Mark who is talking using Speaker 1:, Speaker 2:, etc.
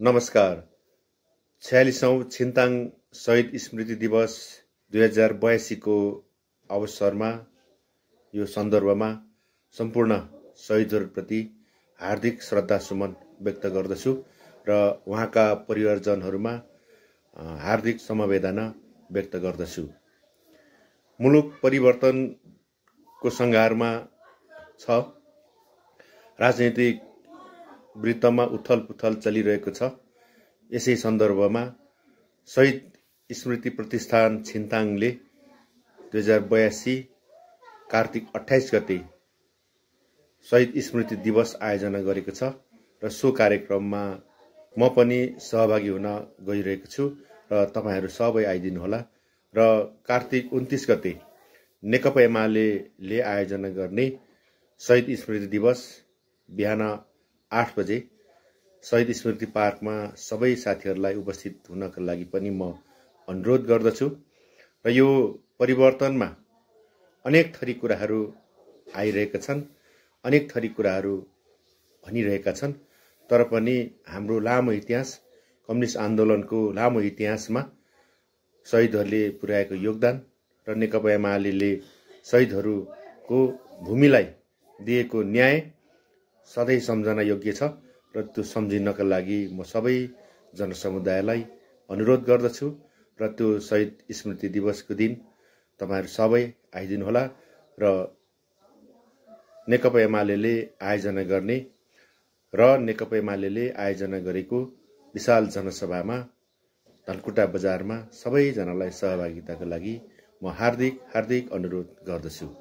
Speaker 1: नमस्कार। 46औं छिन्ताङ शहीद स्मृति दिवस 2082 को अवसरमा यो सन्दर्भमा सम्पूर्ण शहीदहरूप्रति हार्दिक श्रद्धासुमन व्यक्त गर्दछु र उहाँका परिवारजनहरूमा हार्दिक समवेदना व्यक्त गर्दछु। मुलुक परिवर्तनको सङ्घारमा छ। राजनीतिक वृत्तमा उथलपुथल चलिरहेको छ। यसै सन्दर्भमा शहीद स्मृति प्रतिष्ठान छिन्ताङले 2082 कार्तिक 28 गते शहीद स्मृति दिवस आयोजना गरेको छ र सो कार्यक्रममा म पनि सहभागी हुन गइरहेको छु र तपाईहरू सबै आइदिनु होला। र कार्तिक 29 गते नेकपा एमाले आयोजना गर्ने शहीद स्मृति दिवस बिहान 8 बजे शहीद स्मृति पार्कमा सबै साथीहरूलाई उपस्थित हुनका लागि पनि म अनुरोध गर्दछु। र यो परिवर्तनमा अनेक थरी कुराहरू आइरहेका छन्, अनेक थरी कुराहरू भनिरहेका छन्, तर पनि हाम्रो लामो इतिहास, कम्युनिस्ट आन्दोलनको लामो इतिहासमा शहीदहरूले पुर्याएको योगदान र नेकपा एमाले शहीदहरूको भूमिलाई दिएको न्याय सधैँ सम्झना योग्य छ र त्यो सम्झिनका लागि म सबै जनसमुदायलाई अनुरोध गर्दछु र त्यो शहीद स्मृति दिवसको दिन तपाईहरू सबै आइदिनु होला र नेकपा एमाले आयोजना गर्ने र नेकपा एमाले आयोजना गरेको विशाल जनसभामा धनकुटा बजारमा सबैजनालाई सहभागिताका लागि म हार्दिक अनुरोध गर्दछु।